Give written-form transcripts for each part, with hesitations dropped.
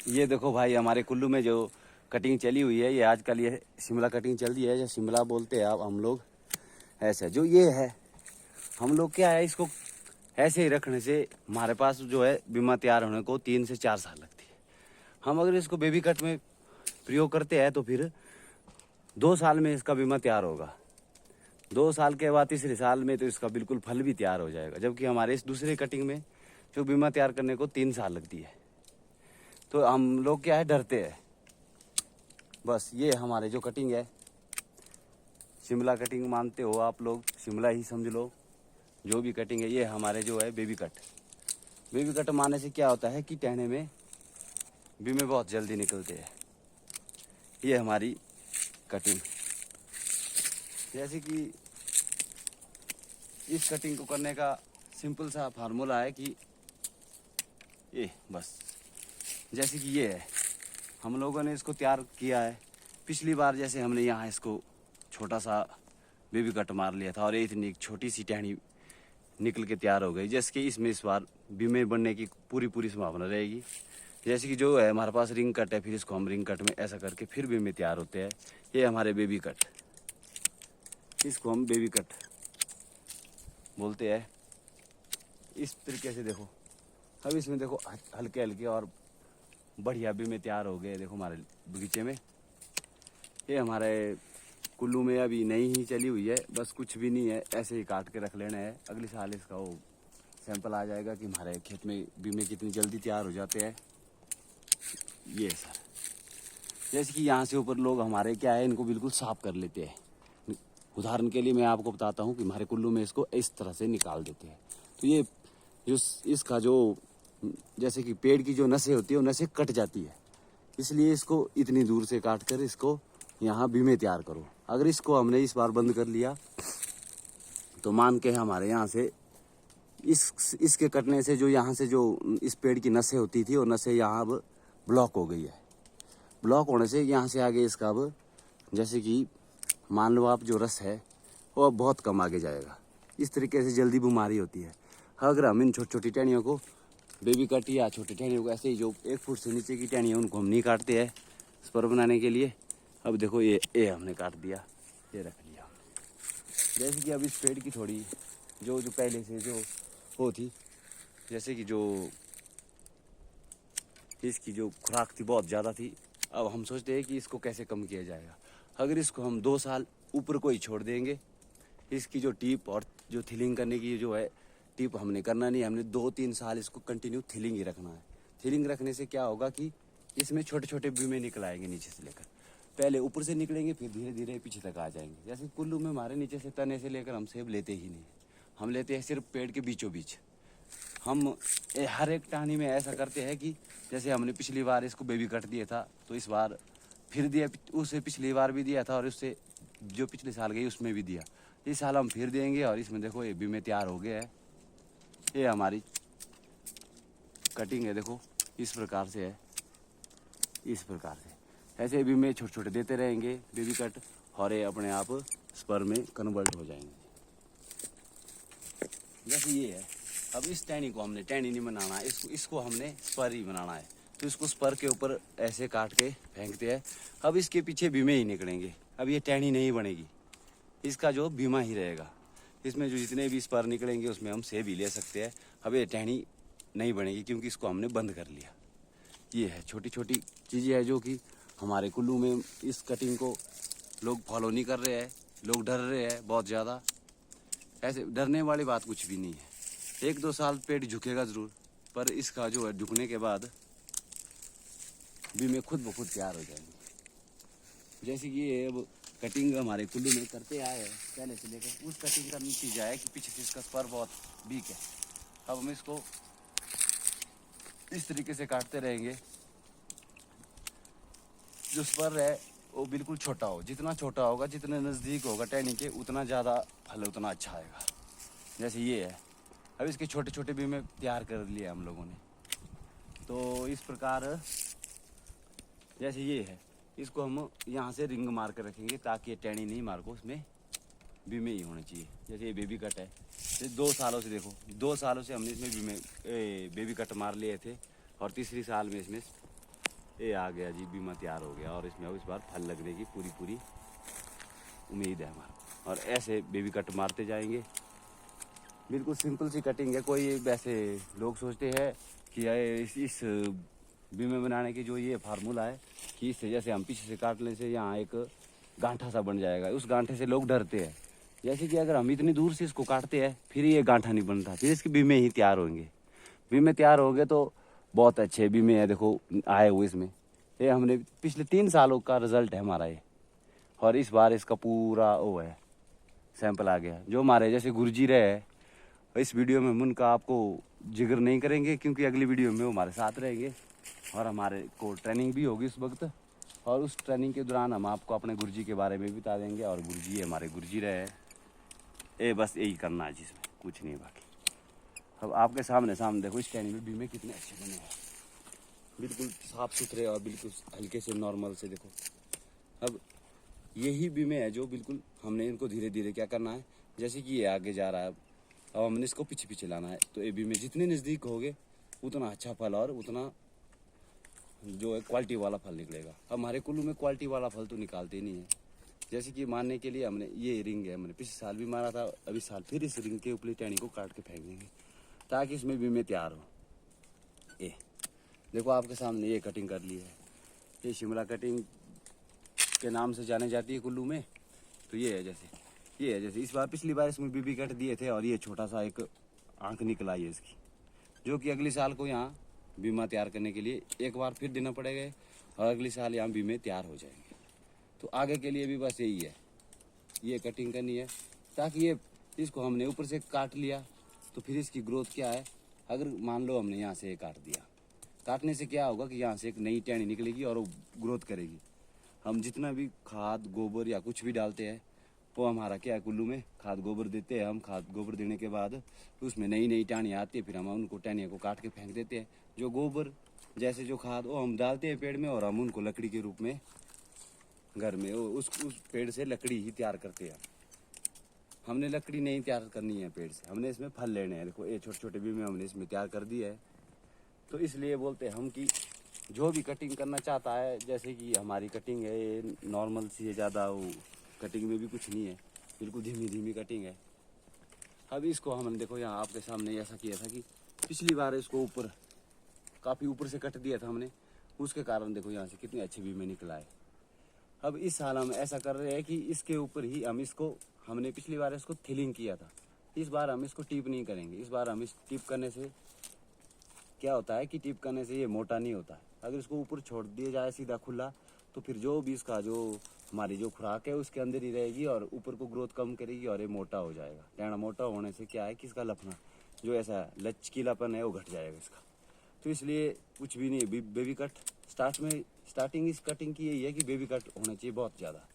ये देखो भाई, हमारे कुल्लू में जो कटिंग चली हुई है, ये आजकल ये शिमला कटिंग चल रही है, जो शिमला बोलते हैं आप हम लोग। ऐसा जो ये है, हम लोग क्या है, इसको ऐसे ही रखने से हमारे पास जो है बीमा तैयार होने को 3 से 4 साल लगती है। हम अगर इसको बेबी कट में प्रयोग करते हैं तो फिर 2 साल में इसका बीमा तैयार होगा। 2 साल के बाद तीसरे साल में तो इसका बिल्कुल फल भी तैयार हो जाएगा, जबकि हमारे इस दूसरे कटिंग में जो बीमा तैयार करने को 3 साल लगती है। तो हम लोग क्या है, डरते हैं। बस ये हमारे जो कटिंग है, शिमला कटिंग मानते हो आप लोग, शिमला ही समझ लो। जो भी कटिंग है, ये हमारे जो है बेबी कट। बेबी कट मारने से क्या होता है कि टहने में बीमे बहुत जल्दी निकलते हैं। ये हमारी कटिंग, जैसे कि इस कटिंग को करने का सिंपल सा फार्मूला है कि ये बस, जैसे कि ये है, हम लोगों ने इसको तैयार किया है। पिछली बार जैसे हमने यहाँ इसको छोटा सा बेबी कट मार लिया था और ये इतनी छोटी सी टहनी निकल के तैयार हो गई, जैसे कि इसमें इस बार बीमे बनने की पूरी संभावना रहेगी। जैसे कि जो है हमारे पास रिंग कट है, फिर इसको हम रिंग कट में ऐसा करके फिर बीमे तैयार होते हैं। ये हमारे बेबी कट, इसको हम बेबी कट बोलते हैं। इस तरीके से देखो, अब इसमें देखो हल्के हल्के और बढ़िया बीमे तैयार हो गए। देखो हमारे बगीचे में, ये हमारे कुल्लू में अभी नई ही चली हुई है, बस कुछ भी नहीं है, ऐसे ही काट के रख लेना है। अगले साल इसका वो सैंपल आ जाएगा कि हमारे खेत में बीमे कितनी जल्दी तैयार हो जाते हैं। ये सर, जैसे कि यहाँ से ऊपर लोग हमारे क्या है, इनको बिल्कुल साफ कर लेते हैं। उदाहरण के लिए मैं आपको बताता हूँ कि हमारे कुल्लू में इसको इस तरह से निकाल देते हैं। तो ये जो इसका जो जैसे कि पेड़ की जो नसें होती है, वो नसें कट जाती है, इसलिए इसको इतनी दूर से काट कर इसको यहाँ बीमे तैयार करो। अगर इसको हमने इस बार बंद कर लिया तो मान के हमारे यहाँ से इसके कटने से जो यहाँ से जो इस पेड़ की नसें होती थी, वो नसें यहाँ अब ब्लॉक हो गई है। ब्लॉक होने से यहाँ से आगे इसका अब जैसे कि मान लो आप जो रस है वो अब बहुत कम आगे जाएगा। इस तरीके से जल्दी बीमारी होती है। अगर हम इन छोटी छोटी टहनियों को बेबी कट या छोटी टहनियों को ऐसे ही जो 1 फुट से नीचे की टहनी है उनको हम नहीं काटते हैं स्पर बनाने के लिए। अब देखो ये हमने काट दिया, ये रख लिया। जैसे कि अब इस पेड़ की थोड़ी जो पहले से जो वो थी, जैसे कि जो इसकी जो खुराक थी बहुत ज़्यादा थी। अब हम सोचते हैं कि इसको कैसे कम किया जाएगा। अगर इसको हम 2 साल ऊपर को ही छोड़ देंगे, इसकी जो टिप और जो थिलिंग करने की जो है, टिप हमने करना नहीं, हमने 2-3 साल इसको कंटिन्यू थिलिंग ही रखना है। थिलिंग रखने से क्या होगा कि इसमें छोटे छोटे बीमे निकल आएंगे नीचे से लेकर। पहले ऊपर से निकलेंगे, फिर धीरे धीरे पीछे तक आ जाएंगे। जैसे कुल्लू में हमारे नीचे से तने से लेकर हम सेब लेते ही नहीं, हम लेते हैं सिर्फ पेड़ के बीचों बीच। हम हर एक टहनी में ऐसा करते हैं कि जैसे हमने पिछली बार इसको बेबी कट दिया था, तो इस बार फिर दिया, उसे पिछली बार भी दिया था और उससे जो पिछले साल गई उसमें भी दिया। इस साल हम फिर देंगे और इसमें देखो ये बीमे तैयार हो गया है। ये हमारी कटिंग है, देखो इस प्रकार से है, इस प्रकार से ऐसे बीमे छोटे छोटे देते रहेंगे बेबी कट, और ये अपने आप स्पर में कन्वर्ट हो जाएंगे। जैसे ये है, अब इस टहनी को हमने टहनी नहीं बनाना है, इसको हमने स्पर ही बनाना है। तो इसको स्पर के ऊपर ऐसे काट के फेंकते हैं। अब इसके पीछे बीमे ही निकलेंगे, अब ये टहनी नहीं बनेगी, इसका जो बीमा ही रहेगा। इसमें जो जितने भी स्पर निकलेंगे उसमें हम सेब भी ले सकते हैं। अब ये टहनी नहीं बनेगी क्योंकि इसको हमने बंद कर लिया। ये है, छोटी छोटी चीज़ें हैं जो कि हमारे कुल्लू में इस कटिंग को लोग फॉलो नहीं कर रहे हैं, लोग डर रहे हैं बहुत ज़्यादा। ऐसे डरने वाली बात कुछ भी नहीं है। 1-2 साल पेड़ झुकेगा ज़रूर, पर इसका जो है झुकने के बाद बीमे खुद ब खुद तैयार हो जाएंगे। जैसे कि ये अब कटिंग हमारे कुल्लू में करते आए हैं पहले से लेकर, उस कटिंग का नतीजा है कि पीछे से इसका स्पर बहुत वीक है। अब हम इसको इस तरीके से काटते रहेंगे, जो स्पर है वो बिल्कुल छोटा हो। जितना छोटा होगा, जितने नज़दीक होगा टहनी के, उतना ज़्यादा फल उतना अच्छा आएगा। जैसे ये है, अब इसके छोटे छोटे बीमे तैयार कर लिए हम लोगों ने। तो इस प्रकार जैसे ये है, इसको हम यहाँ से रिंग मार कर रखेंगे ताकि ये टहनी नहीं मार को, उसमें बीमे ही होने चाहिए। जैसे ये बेबी कट है, ये 2 सालों से देखो, 2 सालों से हमने इसमें बेबी कट मार लिए थे और तीसरी साल में इसमें ये आ गया जी, बीमा तैयार हो गया और इसमें अब इस बार फल लगने की पूरी उम्मीद है हमारा। और ऐसे बेबी कट मारते जाएंगे। बिल्कुल सिंपल सी कटिंग है। कोई वैसे लोग सोचते हैं कि ये इस बीमे बनाने की जो ये फार्मूला है कि इससे जैसे हम पीछे से काटने से यहाँ एक गांठा सा बन जाएगा, उस गांठे से लोग डरते हैं। जैसे कि अगर हम इतनी दूर से इसको काटते हैं फिर ये गांठा नहीं बनता, फिर इसके बीमे ही तैयार होंगे। बीमे तैयार हो गए तो बहुत अच्छे बीमे है, देखो आए हुए इसमें। ये हमने पिछले 3 सालों का रिजल्ट है हमारा ये। और इस बार इसका पूरा वो है, सैंपल आ गया। जो हमारे जैसे गुरुजी रहे हैं इस वीडियो में, हम उनका आपको जिक्र नहीं करेंगे क्योंकि अगली वीडियो में वो हमारे साथ रहेंगे और हमारे को ट्रेनिंग भी होगी उस वक्त। और उस ट्रेनिंग के दौरान हम आपको अपने गुरुजी के बारे में भी बता देंगे। और गुरुजी हमारे गुरुजी रहे हैं। ये बस यही करना है जिसमें, कुछ नहीं बाकी। अब आपके सामने देखो इस ट्रेनिंग में बीमे कितने अच्छे बने हैं, बिल्कुल साफ सुथरे और बिल्कुल हल्के से नॉर्मल से। देखो अब यही बीमे है जो बिल्कुल हमने इनको धीरे धीरे क्या करना है, जैसे कि ये आगे जा रहा है अब हमने इसको पीछे लाना है। तो ये बीमे जितने नज़दीक होगे उतना अच्छा फल और उतना जो है क्वालिटी वाला फल निकलेगा। अब हमारे कुल्लू में क्वालिटी वाला फल तो निकालते ही नहीं है। जैसे कि मारने के लिए हमने ये रिंग है, हमने पिछले साल भी मारा था, अभी साल फिर इस रिंग के ऊपरी टहनी को काट के फेंक देंगे ताकि इसमें बीमे तैयार हो। ये देखो आपके सामने ये कटिंग कर ली है, ये शिमला कटिंग के नाम से जाने जाती है कुल्लू में। तो ये है जैसे इस बार पिछली बार इसमें बीबी कट दिए थे और ये छोटा सा एक आंख निकला है इसकी, जो कि अगले साल को यहाँ बीमा तैयार करने के लिए एक बार फिर देना पड़ेगा और अगले साल यहाँ बीमे तैयार हो जाएंगे। तो आगे के लिए भी बस यही है, ये कटिंग करनी है ताकि ये इसको हमने ऊपर से काट लिया तो फिर इसकी ग्रोथ क्या है। अगर मान लो हमने यहाँ से ये काट दिया, काटने से क्या होगा कि यहाँ से एक नई टहनी निकलेगी और वो ग्रोथ करेगी। हम जितना भी खाद गोबर या कुछ भी डालते हैं वो हमारा क्या है, कुल्लू में खाद गोबर देते हैं हम। खाद गोबर देने के बाद उसमें नई टहनियाँ आती है, फिर हम उनको टहनियों को काट के फेंक देते हैं। जो गोबर जैसे जो खाद वो हम डालते हैं पेड़ में और हम उनको लकड़ी के रूप में घर में उस पेड़ से लकड़ी ही तैयार करते हैं। हमने लकड़ी नहीं तैयार करनी है पेड़ से, हमने इसमें फल लेने हैं। देखो ये छोटे छोटे बीमे हमने इसमें तैयार कर दिया है। तो इसलिए बोलते हैं हम कि जो भी कटिंग करना चाहता है, जैसे कि हमारी कटिंग है ये नॉर्मल सी है, ज़्यादा वो कटिंग में भी कुछ नहीं है, बिल्कुल धीमी कटिंग है। अब इसको हमने देखो यहाँ आपके सामने ऐसा किया था कि पिछली बार इसको ऊपर काफ़ी ऊपर से कट दिया था हमने, उसके कारण देखो यहाँ से कितने अच्छे बीमे निकला है। अब इस साल हम ऐसा कर रहे हैं कि इसके ऊपर ही हम इसको, हमने पिछली बार इसको थिलिंग किया था, इस बार हम इसको टिप नहीं करेंगे। इस बार हम इस टिप करने से क्या होता है कि टिप करने से ये मोटा नहीं होता है। अगर इसको ऊपर छोड़ दिया जाए सीधा खुला तो फिर जो भी इसका जो हमारी जो खुराक है उसके अंदर ही रहेगी और ऊपर को ग्रोथ कम करेगी और ये मोटा हो जाएगा। टहना मोटा होने से क्या है कि इसका लपना जो ऐसा लचकीलापन है वो घट जाएगा इसका। तो इसलिए कुछ भी नहीं, बेबी कट स्टार्टिंग इस कटिंग की यही है कि बेबी कट होना चाहिए बहुत ज़्यादा।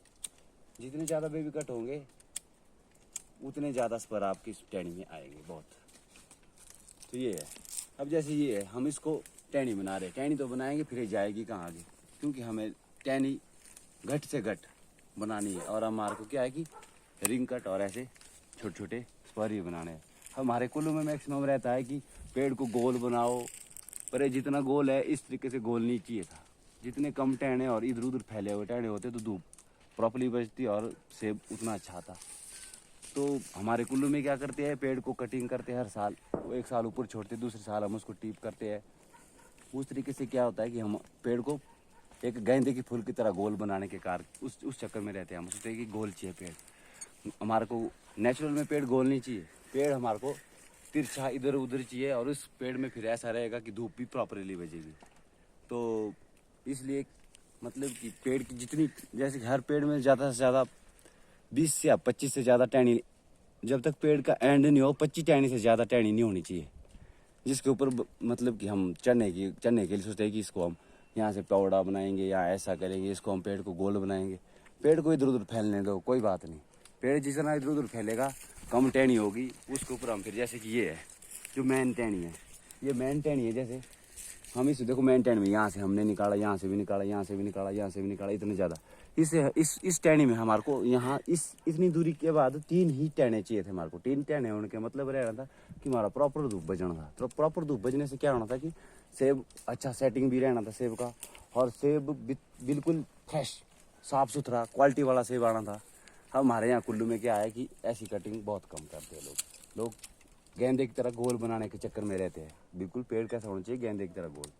जितने ज़्यादा बेबी कट होंगे उतने ज़्यादा स्पर आपकी इस टहनी में आएंगे बहुत। तो ये है। अब जैसे ये है, हम इसको टहनी बना रहे, टहनी तो बनाएंगे फिर जाएगी कहाँ आगे, क्योंकि हमें टहनी घट से घट बनानी है और हमारे को क्या है कि रिंग कट और ऐसे छोटे छोटे स्पर ही बनाने हैं। हमारे कुल्लू में मैक्सिमम रहता है कि पेड़ को गोल बनाओ, पर ये जितना गोल है इस तरीके से गोल नहीं चाहिए था। जितने कम टहने और इधर उधर फैले हुए टहने होते तो धूप प्रॉपरली बचती और सेब उतना अच्छा आता। तो हमारे कुल्लू में क्या करते हैं, पेड़ को कटिंग करते हैं हर साल, वो एक साल ऊपर छोड़ते, दूसरे साल हम उसको टीप करते हैं। उस तरीके से क्या होता है कि हम पेड़ को एक गेंदे की फूल की तरह गोल बनाने के कारण उस चक्कर में रहते हैं। हम सोचते हैं कि गोल चाहिए पेड़, हमारे को नेचुरल में पेड़ गोल नहीं चाहिए, पेड़ हमारे को तिरछा इधर उधर चाहिए और उस पेड़ में फिर ऐसा रहेगा कि धूप भी प्रॉपरली बजेगी। तो इसलिए मतलब कि पेड़ की जितनी, जैसे हर पेड़ में ज़्यादा से ज़्यादा 20 या 25 से ज़्यादा टहनी, जब तक पेड़ का एंड नहीं हो 25 टहनी से ज़्यादा टहनी नहीं होनी चाहिए, जिसके ऊपर मतलब कि हम चढ़ने के लिए सोचते हैं कि इसको हम यहाँ से पौड़ा बनाएंगे या ऐसा करेंगे, इसको हम पेड़ को गोल बनाएंगे। पेड़ को इधर उधर फैलने दो, कोई बात नहीं, पेड़ जितना इधर उधर फैलेगा कम टहनी होगी, उसके ऊपर हम फिर जैसे कि ये है जो मेन टहनी है, ये मेन टहनी है। जैसे हम इस देखो मेन टहनी में यहाँ से हमने निकाला, यहाँ से भी निकाला, यहाँ से भी निकाला, यहाँ से भी निकाला, इतने ज़्यादा इस टहनी में हमारे को यहाँ इतनी दूरी के बाद 3 ही टहने चाहिए थे हमारे को। 3 टहने होने का मतलब रह रहा था कि हमारा प्रॉपर धूप बजना था। तो प्रॉपर धूप बजने से क्या होना था कि सेब अच्छा सेटिंग भी रहना था सेब का, और सेब बिल्कुल फ्रेश, साफ सुथरा, क्वालिटी वाला सेब आना था। अब हमारे यहाँ कुल्लू में क्या है कि ऐसी कटिंग बहुत कम करते हैं लोग गेंदे की तरह गोल बनाने के चक्कर में रहते हैं। बिल्कुल पेड़ कैसा होना चाहिए, गेंदे की तरह गोल।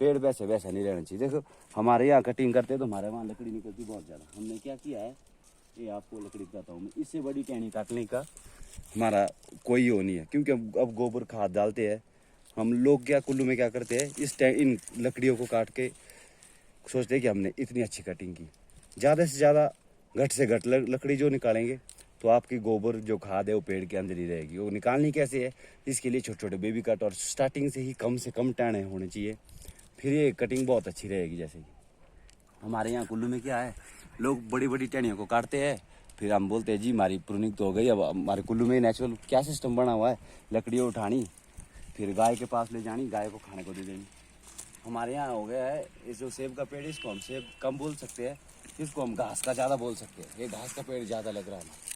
पेड़ वैसे वैसा नहीं रहना चाहिए। देखो हमारे यहाँ कटिंग करते हैं तो हमारे वहाँ लकड़ी निकलती बहुत ज़्यादा। हमने क्या किया है, ये आपको लकड़ी बताता हूँ मैं, इससे बड़ी टहनी काटने का हमारा कोई वो नहीं है, क्योंकि अब गोबर खाद डालते हैं हम लोग। क्या कुल्लू में क्या करते हैं, इन लकड़ियों को काट के सोचते हैं कि हमने इतनी अच्छी कटिंग की। ज़्यादा से ज़्यादा घट से घट लकड़ी जो निकालेंगे तो आपकी गोबर जो खाद है वो पेड़ के अंदर ही रहेगी। वो निकालनी कैसे है, इसके लिए छोटे छोटे बेबी कट और स्टार्टिंग से ही कम से कम टहने होने चाहिए, फिर ये कटिंग बहुत अच्छी रहेगी। जैसे कि हमारे यहाँ कुल्लू में क्या है, लोग बड़ी बड़ी टहनियों को काटते हैं, फिर हम बोलते हैं जी हमारी प्रूनिंग तो हो गई। अब हमारे कुल्लू में नेचुरल क्या सिस्टम बना हुआ है, लकड़ियाँ उठानी फिर गाय के पास ले जानी, गाय को खाने को दे देनी। हमारे यहाँ हो गया है, इस जो सेब का पेड़ है इसको हम सेब कम बोल सकते हैं, इसको हम घास का ज़्यादा बोल सकते हैं। ये घास का पेड़ ज़्यादा लग रहा है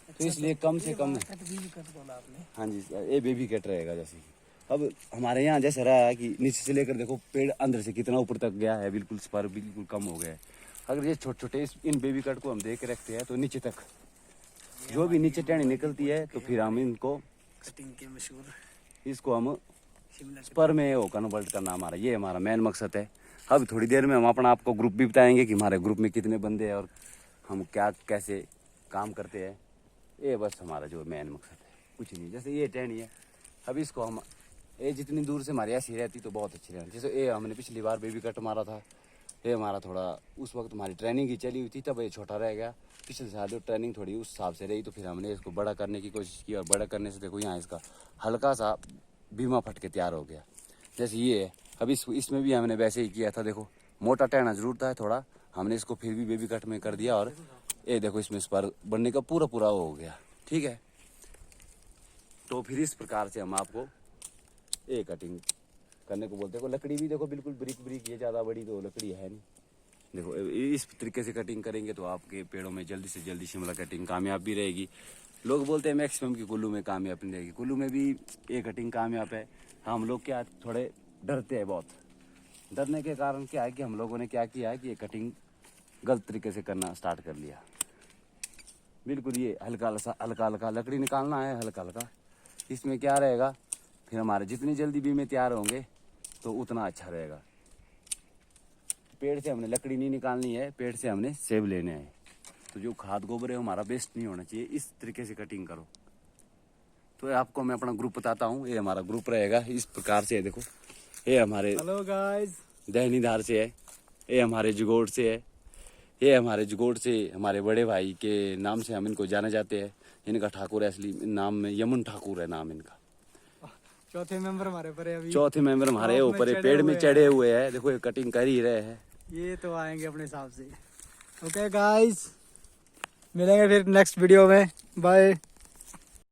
तो इसलिए कम से कम। हाँ जी, ये बेबी कट रहेगा। जैसे अब हमारे यहाँ जैसे रहा है कि नीचे से लेकर देखो पेड़ अंदर से कितना ऊपर तक गया है, बिल्कुल स्पर बिल्कुल कम हो गया है। अगर ये छोटे छोटे इन बेबी कट को हम देख के रखते हैं तो नीचे तक जो भी नीचे टहनी निकलती है तो फिर हम इनको कटिंग के मशहूर इसको हम स्पर में वो कन्वर्ट करना, हमारा ये हमारा मेन मकसद है। अब थोड़ी देर में हम अपना आपको ग्रुप भी बताएंगे कि हमारे ग्रुप में कितने बंदे हैं और हम क्या कैसे काम करते हैं। ये बस हमारा जो मेन मकसद है, कुछ नहीं। जैसे ये टहनी है, अब इसको हम ये जितनी दूर से हमारी ऐसी रहती तो बहुत अच्छी रहती। जैसे ये हमने पिछली बार बेबी कट मारा था, ये हमारा थोड़ा उस वक्त हमारी ट्रेनिंग ही चली हुई थी, तब ये छोटा रह गया। पिछले साल जो ट्रेनिंग थोड़ी उस हिसाब से रही तो फिर हमने इसको बड़ा करने की कोशिश की, और बड़ा करने से देखो यहाँ इसका हल्का सा बीमा फट के तैयार हो गया। जैसे ये है, अब इसमें भी हमने वैसे ही किया था। देखो मोटा टहना जरूर था थोड़ा, हमने इसको फिर भी बेबी कट में कर दिया, और ये देखो इसमें स्पर बनने का पूरा पूरा हो गया। ठीक है, तो फिर इस प्रकार से हम आपको ये कटिंग करने को बोलते हैं। लकड़ी भी देखो बिल्कुल ब्रिक ब्रिक, ये ज़्यादा बड़ी तो लकड़ी है नहीं। देखो इस तरीके से कटिंग करेंगे तो आपके पेड़ों में जल्दी से जल्दी शिमला कटिंग कामयाब भी रहेगी। लोग बोलते हैं मैक्सिमम कि कुल्लू में कामयाब नहीं रहेगी, कुल्लू में भी ये कटिंग कामयाब है। हम लोग क्या थोड़े डरते हैं बहुत। डरने के कारण क्या है कि हम लोगों ने क्या किया है कि ये कटिंग गलत तरीके से करना स्टार्ट कर लिया। बिल्कुल ये हल्का हल्का लकड़ी निकालना है, हल्का हल्का। इसमें क्या रहेगा, फिर हमारे जितनी जल्दी बीमे तैयार होंगे तो उतना अच्छा रहेगा। पेड़ से हमने लकड़ी नहीं निकालनी है, पेड़ से हमने सेब लेने हैं। तो जो खाद गोबर है हमारा वेस्ट नहीं होना चाहिए, इस तरीके से कटिंग करो। तो आपको मैं अपना ग्रुप बताता हूँ, ये हमारा ग्रुप रहेगा इस प्रकार से है। देखो ये हमारे हेलो गाइस दहनी धार से है, ये हमारे जुगोड़ से है, ये हमारे जुगोड़ से हमारे बड़े भाई के नाम से हम इनको जाने जाते हैं। इनका ठाकुर है, असली नाम में यमुन ठाकुर है नाम इनका। चौथे मेंबर हमारे पर है अभी। चौथे मेंबर हमारे ऊपर पेड़ में चढ़े हुए हैं। देखो ये कटिंग कर ही रहे हैं, ये तो आएंगे अपने हिसाब से। ओके गाइस, मिलेंगे फिर नेक्स्ट वीडियो में, बाय।